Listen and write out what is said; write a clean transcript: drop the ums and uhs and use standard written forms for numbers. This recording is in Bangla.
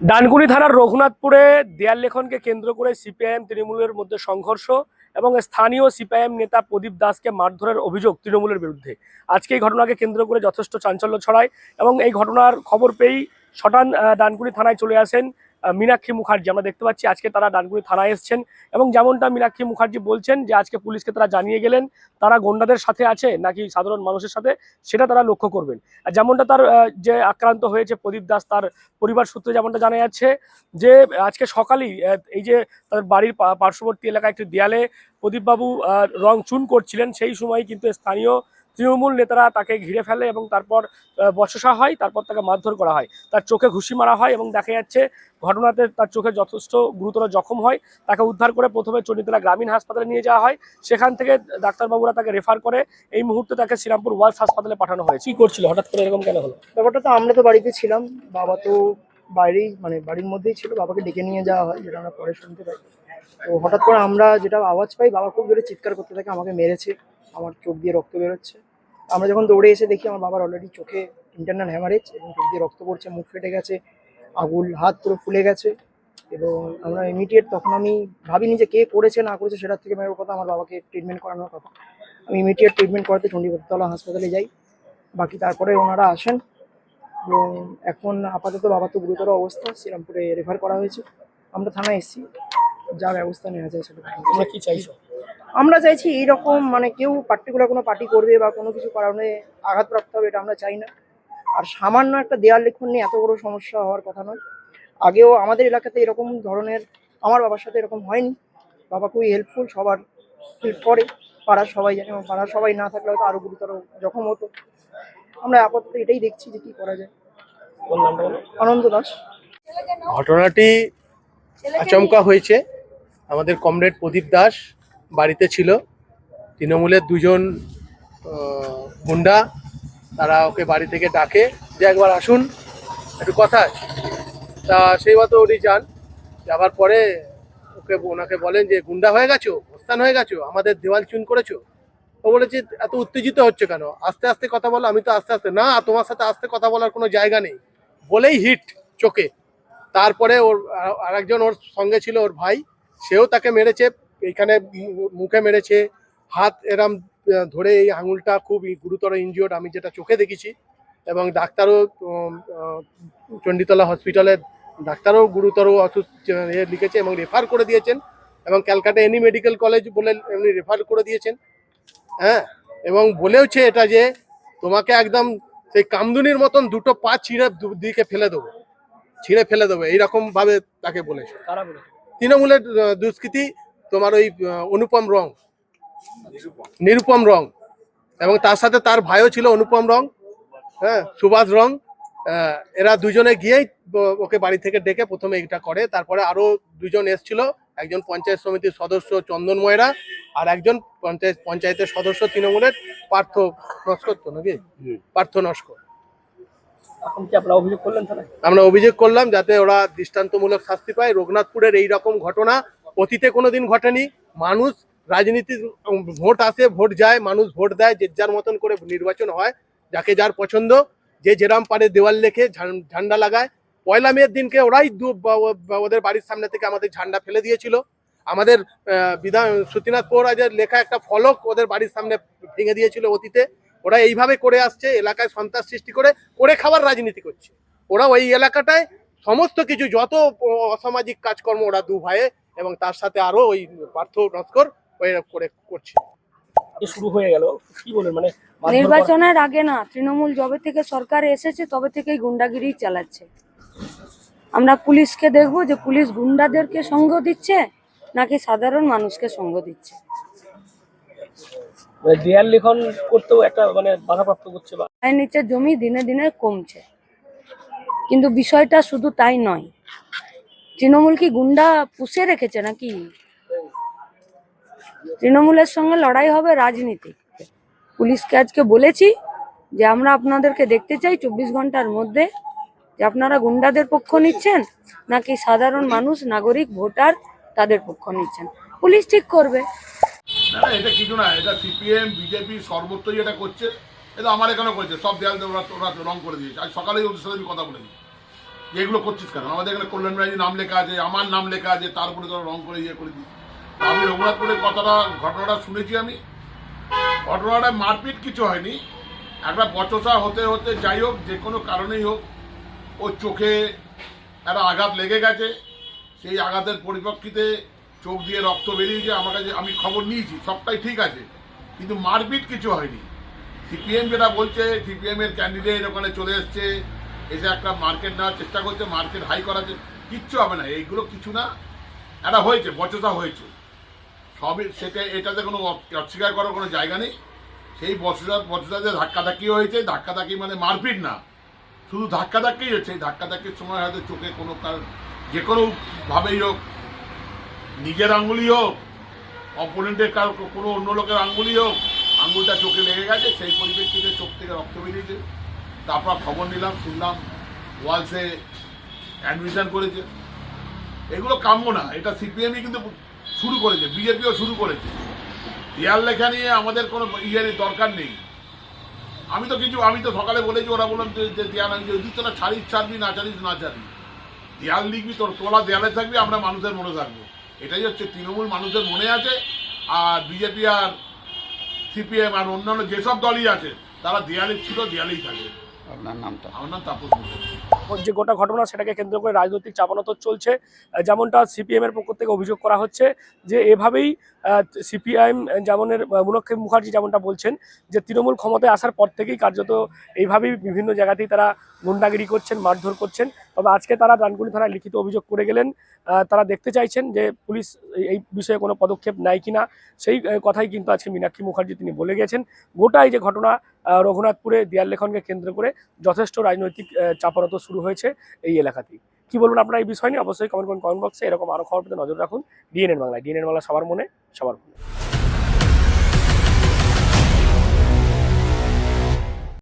ডানকুনি থানার রঘুনাথপুরে দেয়াল লেখনকে কেন্দ্র করে সিপিআইএম তৃণমূলের মধ্যে সংঘর্ষ এবং স্থানীয় সিপিআইএম নেতা প্রদীপ দাসকে মারধরের অভিযোগ তৃণমূলের বিরুদ্ধে। আজকে এই ঘটনাকে কেন্দ্র করে যথেষ্ট চাঞ্চল্য ছড়ায় এবং এই ঘটনার খবর পেয়েই সটান ডানকুনি থানায় চলে আসেন মীনাক্ষী মুখার্জি। আমরা দেখতে পাচ্ছি আজকে তারা ডানকুনি থানায় এসেছেন এবং যেমনটা মীনাক্ষী মুখার্জি বলছেন যে আজকে পুলিশকে তারা জানিয়ে গেলেন তারা গন্ডাদের সাথে আছে নাকি সাধারণ মানুষের সাথে, সেটা তারা লক্ষ্য করবেন। আর যেমনটা তার যে আক্রান্ত হয়েছে প্রদীপ দাস, তার পরিবার সূত্রে যেমনটা জানা যাচ্ছে যে আজকে সকালেই এই যে তার বাড়ির পার্শ্ববর্তী এলাকায় একটি দেয়ালে প্রদীপবাবু রং চুন করছিলেন, সেই সময় কিন্তু স্থানীয় তৃণমূল নেতারা তাকে ঘিরে ফেলে এবং তারপর বচসা হয়, তারপর তাকে মারধর করা হয়, তার চোখে ঘুষি মারা হয় এবং দেখা যাচ্ছে ঘটনাতে তার চোখে যথেষ্ট গুরুতর জখম হয়। তাকে উদ্ধার করে প্রথমে চণ্ডীতলা গ্রামীণ হাসপাতালে নিয়ে যাওয়া হয়, সেখান থেকে ডাক্তারবাবুরা তাকে রেফার করে এই মুহূর্তে তাকে শ্রীরামপুর ওয়ালস হাসপাতালে পাঠানো হয়েছে। কি করছিল হঠাৎ করে এরকম কেন হলো? ব্যাপারটা তো আমরা তো বাড়িতে ছিলাম, বাবা তো বাইরেই মানে বাড়ির মধ্যেই ছিল। বাবাকে ডেকে নিয়ে যাওয়া হয়, যেটা আমরা পরে শুনতে পাই। তো হঠাৎ করে আমরা যেটা আওয়াজ পাই, বাবা খুব জোরে চিৎকার করতে থাকে, আমাকে মেরেছে, আমার চোখ দিয়ে রক্ত বেরোচ্ছে। আমরা যখন দৌড়ে এসে দেখি আমার বাবার অলরেডি চোখে ইন্টারনাল হ্যামারেজ এবং চোখ দিয়ে রক্ত পড়ছে, মুখ ফেটে গেছে, আঙুল হাত পুরো ফুলে গেছে। এবং আমরা ইমিডিয়েট, তখন আমি ভাবিনি যে কে করেছে না করেছে, সেটার থেকে মেয়ের কথা আমার বাবাকে ট্রিটমেন্ট করানোর কথা। আমি ইমিডিয়েট ট্রিটমেন্ট করাতে চণ্ডীতলা হাসপাতালে যাই। বাকি তারপরে ওনারা আসেন এবং এখন আপাতত বাবা তো গুরুতর অবস্থা, শ্রীরামপুরে রেফার করা হয়েছে। আমরা থানায় এসেছি, যা ব্যবস্থা নেওয়া যায় সেটা। তোমরা কি চাইছো? আমরা চাইছি এইরকম মানে কেউ পার্টিকুলার কোনো পার্টি করবে বা কোনো কিছু কারণে আঘাতপ্রাপ্ত হবে, এটা আমরা চাই না। আর সামান্য একটা দেয়াল লিখন নিয়ে এত বড় সমস্যা হওয়ার কথা নয়। আগেও আমাদের এলাকাতে এরকম ধরনের আমার বাবার সাথে এরকম হয়নি। বাবা খুবই হেল্পফুল, সবার হেল্প করে, পাড়ার সবাই জানে, এবং পাড়ার সবাই না থাকলে হয়তো আরো গুরুতর জখম হতো। আমরা আপাতত এটাই দেখছি যে কি করা যায়। আনন্দ দাস। ঘটনাটি আচমকা হয়েছে। আমাদের কমরেড প্রদীপ দাস বাড়িতে ছিল, তৃণমূলের দুজন গুন্ডা তারা ওকে বাড়ি থেকে ডাকে যে একবার আসুন, একটু কথা আছে। তা সেই মতো উনি যান, যাবার পরে ওনাকে বলেন যে গুন্ডা হয়ে গেছো, ওস্তান হয়ে গেছো, আমাদের দেওয়াল চুন করেছো। ও বলেছে এত উত্তেজিত হচ্ছে কেন, আস্তে আস্তে কথা বলো। আমি তো আস্তে আস্তে, না তোমার সাথে আস্তে কথা বলার কোনো জায়গা নেই বলেই হিট চোখে। তারপরে ওর আরেকজন ওর সঙ্গে ছিল, ওর ভাই, সেও তাকে মেরেছে, এইখানে মুখে মেরেছে, হাত এরম ধরে এই আঙুলটা খুব গুরুতর ইনজিওর্ড, আমি যেটা চোখে দেখেছি। এবং ডাক্তারও চণ্ডীতলা হসপিটালের ডাক্তারও গুরুতর অসুস্থ লিখেছে এবং রেফার করে দিয়েছেন, এবং ক্যালকাটা এনি মেডিকেল কলেজ বলে এমনি রেফার করে দিয়েছেন। হ্যাঁ, এবং বলেওছে এটা যে তোমাকে একদম সেই কামদুনির মতন দুটো পা ছিঁড়ে দিকে ফেলে দেবো, ছিঁড়ে ফেলে দেবো, এইরকম ভাবে তাকে বলেছে। তৃণমূলের দুষ্কৃতী, তোমার ওই নিরুপম রং, এবং তার সাথে তার ভাইও ছিল অনুপম রং, হ্যাঁ, সুভাষ রং। এরা দুজনে গিয়েই ওকে বাড়ি থেকে ডেকে প্রথমে এটা করে। তারপরে আরো দুজন এসছিল, একজন পঞ্চায়েত সমিতির সদস্য চন্দন ময়রা, আর একজন পঞ্চায়েতের সদস্য তৃণমূলের পার্থ নস্কর, তো নাকি পার্থ নস্কর। এখন কি আপনারা অভিযোগ করলেন থানায়? আমরা অভিযোগ করলাম যাতে ওরা দৃষ্টান্তমূলক শাস্তি পায়। রঘুনাথপুরের এই রকম ঘটনা অতীতে কোনোদিন ঘটেনি। মানুষ রাজনীতির ভোট আসে, ভোট যায়, মানুষ ভোট দেয়, যে যার মতন করে নির্বাচন হয়, যাকে যার পছন্দ, যে যেরাম পারে দেওয়াল লেখে ঝান্ডা লাগায়। পয়লা মেয়ের দিনকে ওরাই ওদের বাড়ির সামনে থেকে আমাদের ঝান্ডা ফেলে দিয়েছিল। আমাদের সতীনাথ পৌরাজের লেখা একটা ফলক ওদের বাড়ির সামনে ভেঙে দিয়েছিল অতীতে। ওরা এইভাবে করে আসছে, এলাকায় সন্ত্রাস সৃষ্টি করে খাবার রাজনীতি করছে। ওরা ওই এলাকাটায় সমস্ত কিছু যত অসামাজিক কাজকর্ম ওরা দু ভাইয়ে এবং তার সাথে আরো ওই পার্থ নস্কর ওই করে করছে। শুরু হয়ে গেল কি বলেন, মানে নির্বাচনের আগে না, তৃণমূল যবে থেকে সরকারে এসেছে তবে থেকেই গুন্ডাগিরি চালাচ্ছে। আমরা পুলিশকে দেখবো যে পুলিশ গুন্ডাদেরকে সঙ্গ দিচ্ছে নাকি সাধারণ মানুষকে সঙ্গ দিচ্ছে। দেয়াল লিখন করতেও একটা মানে বাধাপ্রাপ্ত করছে, বা আইন নিচে জমি দিনে দিনে কমছে। কিন্তু বিষয়টা শুধু তাই নয়, তৃণমূল কি গুন্ডা পুষে রেখেছে নাকি? তৃণমূলের সঙ্গে লড়াই হবে রাজনীতি। পুলিশকে আজকে বলেছি যে আমরা আপনাদেরকে দেখতে চাই 24 ঘন্টার মধ্যে যে আপনারা গুন্ডাদের পক্ষ নিচ্ছেন নাকি সাধারণ মানুষ, নাগরিক, ভোটার তাদের পক্ষ নিচ্ছেন। পুলিশ ঠিক করবে। না, এটা কিছু না, এটা সিপিএম বিজেপি সর্বত্রই এটা করছে। এটা আমার এখানেও করেছে, সব দেয়াল ওরা রং করে দিয়েছে। আজ সকালেই ওদের সাথে আমি কথা বলেছি যে এগুলো করছিস কেন, আমাদের এখানে কল্যাণ ব্যানার্জির নাম লেখা আছে, আমার নাম লেখা আছে, তার উপরে তোরা রং করে ইয়ে করে দিই। আমি রঘুনাথপুরের ঘটনাটা শুনেছি। আমি ঘটনাটা মারপিট কিছু হয়নি, একটা বচসা হতে হতে যাই হোক, যে কোনো কারণেই হোক, ওর চোখে একটা আঘাত লেগে গেছে। সেই আঘাতের পরিপ্রেক্ষিতে চোখ দিয়ে রক্ত বেরিয়েছে। আমার কাছে, আমি খবর নিয়েছি, সবটাই ঠিক আছে, কিন্তু মারপিট কিছু হয়নি। সিপিএম যেটা বলছে, সিপিএম এর ক্যান্ডিডেট ওখানে চলে এসছে, এসে একটা মার্কেট নেওয়ার চেষ্টা করছে, মার্কেট হাই করাচ্ছে, কিচ্ছু হবে না, এইগুলো কিছু না। এটা হয়েছে, বচসা হয়েছে, সবই সেটা, এটাতে কোনো অস্বীকার করার কোনো জায়গা নেই। সেই বচসাতে ধাক্কাধাক্কি হয়েছে, ধাক্কাধাক্কি মানে মারপিট না, শুধু ধাক্কাধাক্কিই হচ্ছে। এই ধাক্কাধাক্কির সময় হয়তো চোখে কোনো যে কোনোভাবেই হোক, নিজের আঙ্গুলি হোক, অপোনেন্টের কোনো অন্য লোকের আঙ্গুলি হোক, আঙ্গুলটা চোখে লেগে গেছে। সেই পরিপ্রেক্ষিতে চোখ থেকে রক্ত বেরিয়েছে। তারপর খবর নিলাম, শুনলাম ওয়ালসে অ্যাডমিশন করেছে। এগুলো কাম্য না, এটা সিপিএমই কিন্তু শুরু করেছে, বিজেপিও শুরু করেছে। দেয়াল লেখা নিয়ে আমাদের কোনো ইয়ের দরকার নেই। আমি তো সকালে বলেছি, ওরা বললাম যে দেয়াল, আমি যদি তোরা ছাড়বি, না ছাড়িস না ছাড়বি, দেয়াল লিখবি, তোরা দেয়ালে থাকবি, আমরা মানুষের মনে থাকবো। এটাই হচ্ছে তৃণমূল মানুষের মনে আছে। আর বিজেপি আর সিপিএম আর অন্যান্য যেসব দলই আছে, তারা দেয়ালে ছিল, দেয়ালেই থাকবে। আপনার নামটা? আমার নাম তাপস মুখার্জি। যে গোটা ঘটনা সেটাকে কেন্দ্র করে রাজনৈতিক চাপানোতর চলছে। যেমনটা সিপিএম এর পক্ষ থেকে অভিযোগ করা হচ্ছে যে এভাবেই সিপিআইএম যেমনের মীনাক্ষী মুখার্জি যেমনটা বলছেন যে তৃণমূল ক্ষমতায় আসার পর থেকেই কার্যত এইভাবেই বিভিন্ন জায়গাতেই তারা গুন্ডাগিরি করছেন, মারধর করছেন। তবে আজকে তারা ডানকুনি থানায় লিখিত অভিযোগ করে গেলেন। তারা দেখতে চাইছেন যে পুলিশ এই বিষয়ে কোনো পদক্ষেপ নেয় কিনা। সেই কথাই কিন্তু আজকে মীনাক্ষী মুখার্জি তিনি বলে গেছেন। গোটা এই যে ঘটনা রঘুনাথপুরে দেয়াল লেখনকে কেন্দ্র করে যথেষ্ট রাজনৈতিক চাপানোতর শুরু হয়েছে এই এলাকাতেই। কি বলবেন আপনারা এই বিষয় নিয়ে? অবশ্যই কমেন্ট করুন কমেন্ট বক্সে। এরকম আরও খবর পেতে নজর রাখুন ডিএনএন বাংলায়। ডিএনএন বাংলা সবার মনে, সবার মনে।